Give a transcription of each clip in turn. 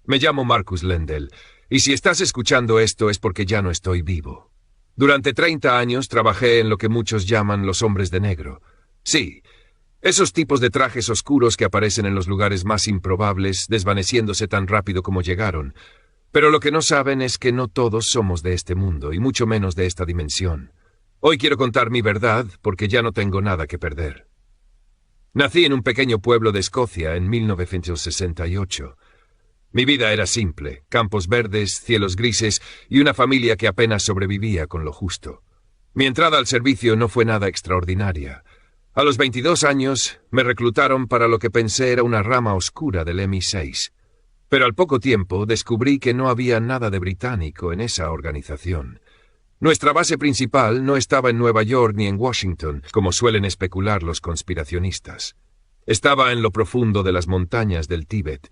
Me llamo Marcus Lendel, y si estás escuchando esto es porque ya no estoy vivo. Durante 30 años trabajé en lo que muchos llaman los hombres de negro. Sí, esos tipos de trajes oscuros que aparecen en los lugares más improbables, desvaneciéndose tan rápido como llegaron. Pero lo que no saben es que no todos somos de este mundo, y mucho menos de esta dimensión. Hoy quiero contar mi verdad, porque ya no tengo nada que perder. Nací en un pequeño pueblo de Escocia en 1968. Mi vida era simple, campos verdes, cielos grises y una familia que apenas sobrevivía con lo justo. Mi entrada al servicio no fue nada extraordinaria. A los 22 años me reclutaron para lo que pensé era una rama oscura del MI6. Pero al poco tiempo descubrí que no había nada de británico en esa organización. Nuestra base principal no estaba en Nueva York ni en Washington, como suelen especular los conspiracionistas. Estaba en lo profundo de las montañas del Tíbet,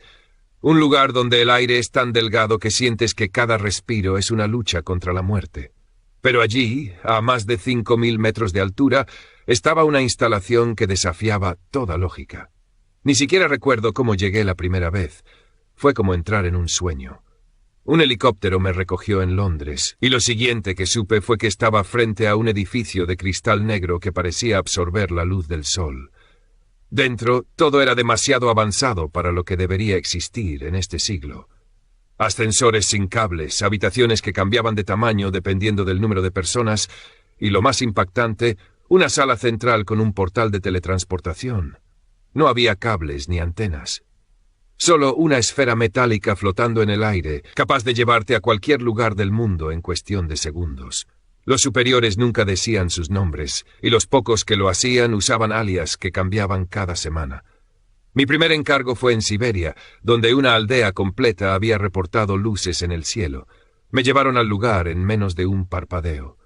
un lugar donde el aire es tan delgado que sientes que cada respiro es una lucha contra la muerte. Pero allí, a más de 5.000 metros de altura, estaba una instalación que desafiaba toda lógica. Ni siquiera recuerdo cómo llegué la primera vez. Fue como entrar en un sueño. Un helicóptero me recogió en Londres, y lo siguiente que supe fue que estaba frente a un edificio de cristal negro que parecía absorber la luz del sol. Dentro, todo era demasiado avanzado para lo que debería existir en este siglo. Ascensores sin cables, habitaciones que cambiaban de tamaño dependiendo del número de personas, y lo más impactante, una sala central con un portal de teletransportación. No había cables ni antenas. Solo una esfera metálica flotando en el aire, capaz de llevarte a cualquier lugar del mundo en cuestión de segundos. Los superiores nunca decían sus nombres, y los pocos que lo hacían usaban alias que cambiaban cada semana. Mi primer encargo fue en Siberia, donde una aldea completa había reportado luces en el cielo. Me llevaron al lugar en menos de un parpadeo.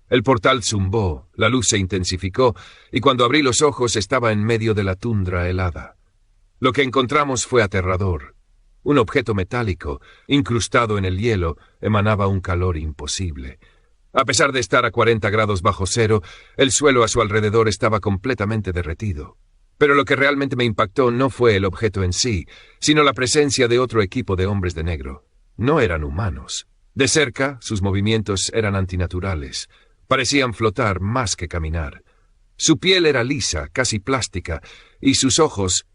El portal zumbó, la luz se intensificó, y cuando abrí los ojos estaba en medio de la tundra helada. Lo que encontramos fue aterrador. Un objeto metálico, incrustado en el hielo, emanaba un calor imposible. A pesar de estar a 40 grados bajo cero, el suelo a su alrededor estaba completamente derretido. Pero lo que realmente me impactó no fue el objeto en sí, sino la presencia de otro equipo de hombres de negro. No eran humanos. De cerca, sus movimientos eran antinaturales. Parecían flotar más que caminar. Su piel era lisa, casi plástica, y sus ojos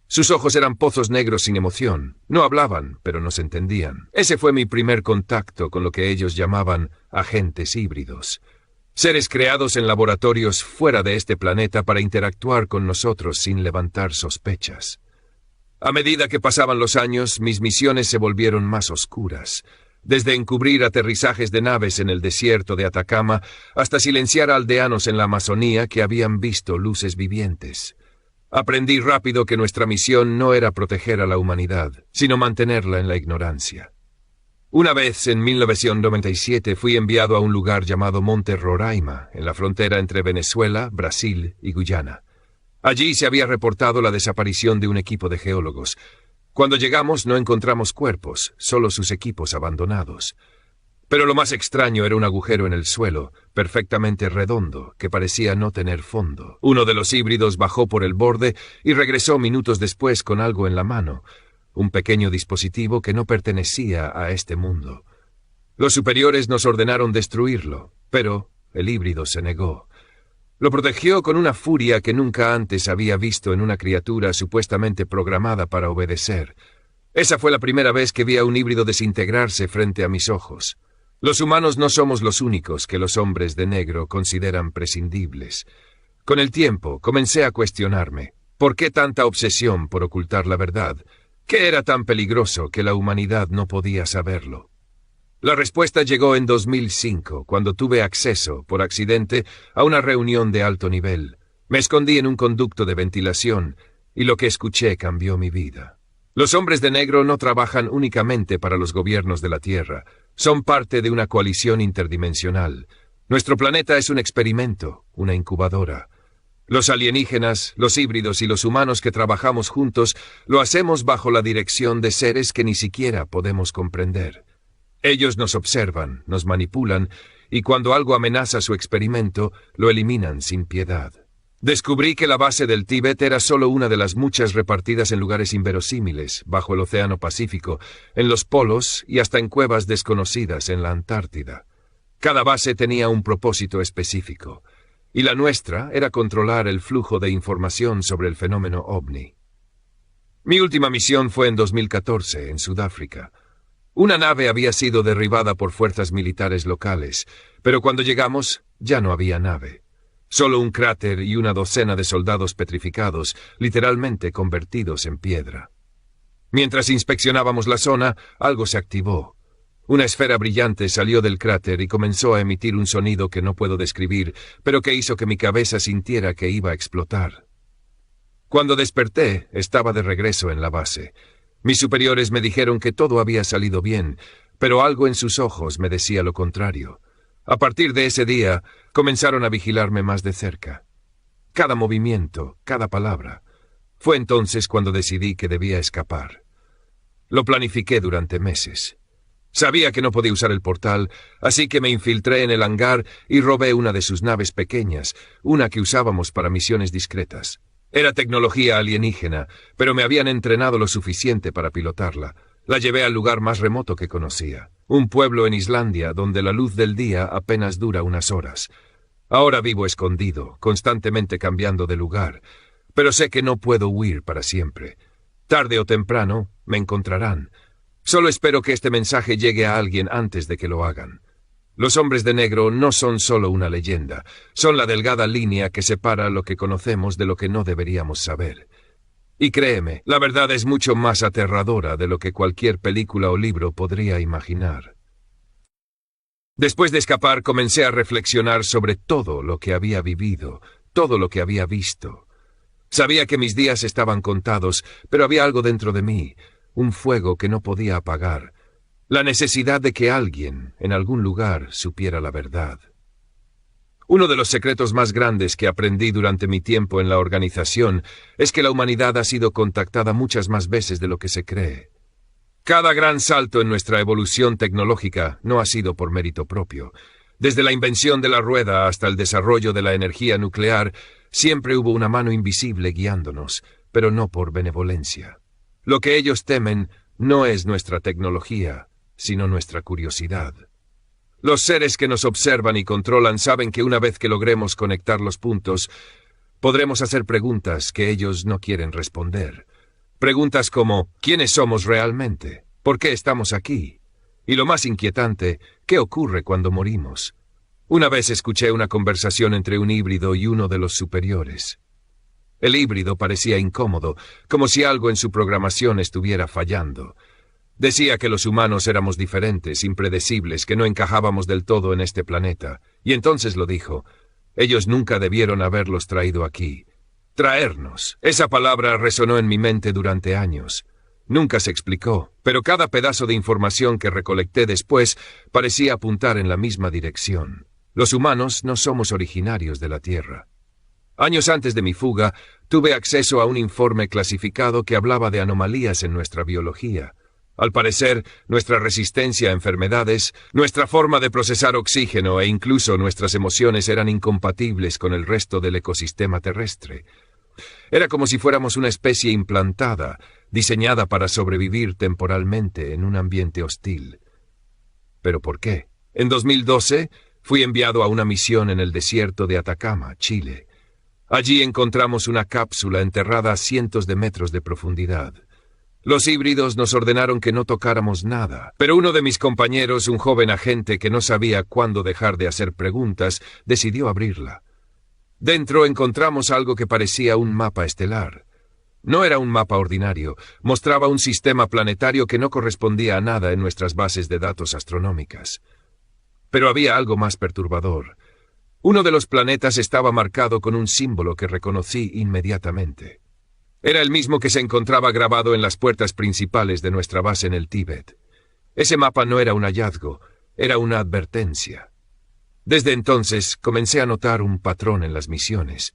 eran pozos negros sin emoción. No hablaban, pero nos entendían. Ese fue mi primer contacto con lo que ellos llamaban agentes híbridos. Seres creados en laboratorios fuera de este planeta para interactuar con nosotros sin levantar sospechas. A medida que pasaban los años, mis misiones se volvieron más oscuras. Desde encubrir aterrizajes de naves en el desierto de Atacama hasta silenciar a aldeanos en la Amazonía que habían visto luces vivientes. Aprendí rápido que nuestra misión no era proteger a la humanidad, sino mantenerla en la ignorancia. Una vez, en 1997, fui enviado a un lugar llamado Monte Roraima, en la frontera entre Venezuela, Brasil y Guyana. Allí se había reportado la desaparición de un equipo de geólogos. Cuando llegamos no encontramos cuerpos, solo sus equipos abandonados. Pero lo más extraño era un agujero en el suelo, perfectamente redondo, que parecía no tener fondo. Uno de los híbridos bajó por el borde y regresó minutos después con algo en la mano, un pequeño dispositivo que no pertenecía a este mundo. Los superiores nos ordenaron destruirlo, pero el híbrido se negó. Lo protegió con una furia que nunca antes había visto en una criatura supuestamente programada para obedecer. Esa fue la primera vez que vi a un híbrido desintegrarse frente a mis ojos. Los humanos no somos los únicos que los hombres de negro consideran prescindibles. Con el tiempo comencé a cuestionarme, ¿por qué tanta obsesión por ocultar la verdad? ¿Qué era tan peligroso que la humanidad no podía saberlo? La respuesta llegó en 2005, cuando tuve acceso, por accidente, a una reunión de alto nivel. Me escondí en un conducto de ventilación, y lo que escuché cambió mi vida. Los hombres de negro no trabajan únicamente para los gobiernos de la Tierra. Son parte de una coalición interdimensional. Nuestro planeta es un experimento, una incubadora. Los alienígenas, los híbridos y los humanos que trabajamos juntos lo hacemos bajo la dirección de seres que ni siquiera podemos comprender. Ellos nos observan, nos manipulan, y cuando algo amenaza su experimento, lo eliminan sin piedad. Descubrí que la base del Tíbet era solo una de las muchas repartidas en lugares inverosímiles, bajo el Océano Pacífico, en los polos y hasta en cuevas desconocidas en la Antártida. Cada base tenía un propósito específico, y la nuestra era controlar el flujo de información sobre el fenómeno ovni. Mi última misión fue en 2014, en Sudáfrica. Una nave había sido derribada por fuerzas militares locales, pero cuando llegamos ya no había nave. Solo un cráter y una docena de soldados petrificados, literalmente convertidos en piedra. Mientras inspeccionábamos la zona, algo se activó. Una esfera brillante salió del cráter y comenzó a emitir un sonido que no puedo describir, pero que hizo que mi cabeza sintiera que iba a explotar. Cuando desperté, estaba de regreso en la base. Mis superiores me dijeron que todo había salido bien, pero algo en sus ojos me decía lo contrario. A partir de ese día, comenzaron a vigilarme más de cerca. Cada movimiento, cada palabra. Fue entonces cuando decidí que debía escapar. Lo planifiqué durante meses. Sabía que no podía usar el portal, así que me infiltré en el hangar y robé una de sus naves pequeñas, una que usábamos para misiones discretas. Era tecnología alienígena, pero me habían entrenado lo suficiente para pilotarla. La llevé al lugar más remoto que conocía, un pueblo en Islandia donde la luz del día apenas dura unas horas. Ahora vivo escondido, constantemente cambiando de lugar, pero sé que no puedo huir para siempre. Tarde o temprano me encontrarán. Solo espero que este mensaje llegue a alguien antes de que lo hagan. Los hombres de negro no son solo una leyenda, son la delgada línea que separa lo que conocemos de lo que no deberíamos saber. Y créeme, la verdad es mucho más aterradora de lo que cualquier película o libro podría imaginar. Después de escapar, comencé a reflexionar sobre todo lo que había vivido, todo lo que había visto. Sabía que mis días estaban contados, pero había algo dentro de mí, un fuego que no podía apagar, la necesidad de que alguien, en algún lugar, supiera la verdad. Uno de los secretos más grandes que aprendí durante mi tiempo en la organización es que la humanidad ha sido contactada muchas más veces de lo que se cree. Cada gran salto en nuestra evolución tecnológica no ha sido por mérito propio. Desde la invención de la rueda hasta el desarrollo de la energía nuclear, siempre hubo una mano invisible guiándonos, pero no por benevolencia. Lo que ellos temen no es nuestra tecnología, sino nuestra curiosidad. Los seres que nos observan y controlan saben que una vez que logremos conectar los puntos, podremos hacer preguntas que ellos no quieren responder. Preguntas como, ¿quiénes somos realmente? ¿Por qué estamos aquí? Y lo más inquietante, ¿qué ocurre cuando morimos? Una vez escuché una conversación entre un híbrido y uno de los superiores. El híbrido parecía incómodo, como si algo en su programación estuviera fallando. Decía que los humanos éramos diferentes, impredecibles, que no encajábamos del todo en este planeta. Y entonces lo dijo. Ellos nunca debieron haberlos traído aquí. Traernos. Esa palabra resonó en mi mente durante años. Nunca se explicó, pero cada pedazo de información que recolecté después parecía apuntar en la misma dirección. Los humanos no somos originarios de la Tierra. Años antes de mi fuga, tuve acceso a un informe clasificado que hablaba de anomalías en nuestra biología. Al parecer, nuestra resistencia a enfermedades, nuestra forma de procesar oxígeno e incluso nuestras emociones eran incompatibles con el resto del ecosistema terrestre. Era como si fuéramos una especie implantada, diseñada para sobrevivir temporalmente en un ambiente hostil. ¿Pero por qué? En 2012, fui enviado a una misión en el desierto de Atacama, Chile. Allí encontramos una cápsula enterrada a cientos de metros de profundidad. Los híbridos nos ordenaron que no tocáramos nada, pero uno de mis compañeros, un joven agente que no sabía cuándo dejar de hacer preguntas, decidió abrirla. Dentro encontramos algo que parecía un mapa estelar. No era un mapa ordinario, mostraba un sistema planetario que no correspondía a nada en nuestras bases de datos astronómicas. Pero había algo más perturbador. Uno de los planetas estaba marcado con un símbolo que reconocí inmediatamente. Era el mismo que se encontraba grabado en las puertas principales de nuestra base en el Tíbet. Ese mapa no era un hallazgo, era una advertencia. Desde entonces comencé a notar un patrón en las misiones.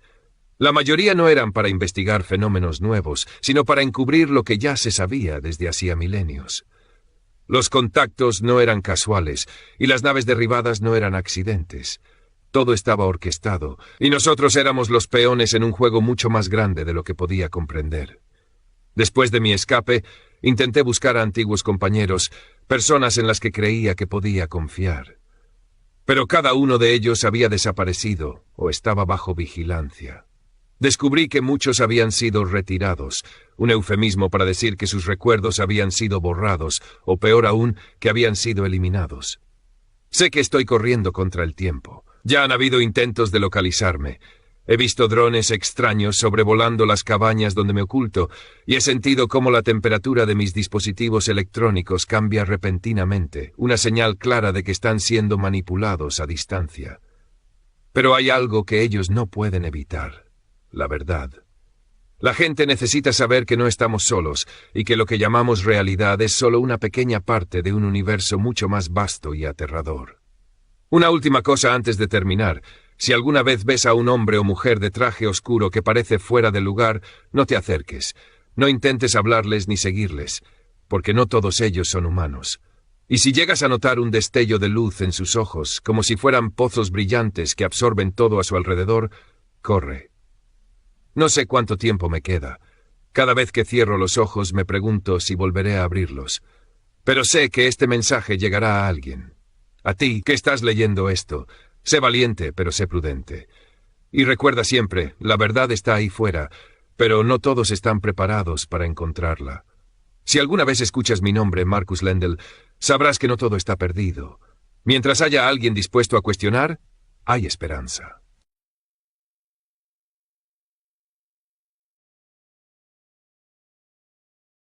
La mayoría no eran para investigar fenómenos nuevos, sino para encubrir lo que ya se sabía desde hacía milenios. Los contactos no eran casuales, y las naves derribadas no eran accidentes. Todo estaba orquestado, y nosotros éramos los peones en un juego mucho más grande de lo que podía comprender. Después de mi escape, intenté buscar a antiguos compañeros, personas en las que creía que podía confiar. Pero cada uno de ellos había desaparecido o estaba bajo vigilancia. Descubrí que muchos habían sido retirados, un eufemismo para decir que sus recuerdos habían sido borrados, o peor aún, que habían sido eliminados. Sé que estoy corriendo contra el tiempo. Ya han habido intentos de localizarme. He visto drones extraños sobrevolando las cabañas donde me oculto, y he sentido cómo la temperatura de mis dispositivos electrónicos cambia repentinamente, una señal clara de que están siendo manipulados a distancia. Pero hay algo que ellos no pueden evitar: la verdad. La gente necesita saber que no estamos solos, y que lo que llamamos realidad es solo una pequeña parte de un universo mucho más vasto y aterrador. Una última cosa antes de terminar. Si alguna vez ves a un hombre o mujer de traje oscuro que parece fuera de lugar, no te acerques. No intentes hablarles ni seguirles, porque no todos ellos son humanos. Y si llegas a notar un destello de luz en sus ojos, como si fueran pozos brillantes que absorben todo a su alrededor, corre. No sé cuánto tiempo me queda. Cada vez que cierro los ojos me pregunto si volveré a abrirlos. Pero sé que este mensaje llegará a alguien. A ti, que estás leyendo esto, sé valiente, pero sé prudente. Y recuerda siempre, la verdad está ahí fuera, pero no todos están preparados para encontrarla. Si alguna vez escuchas mi nombre, Marcus Lendl, sabrás que no todo está perdido. Mientras haya alguien dispuesto a cuestionar, hay esperanza.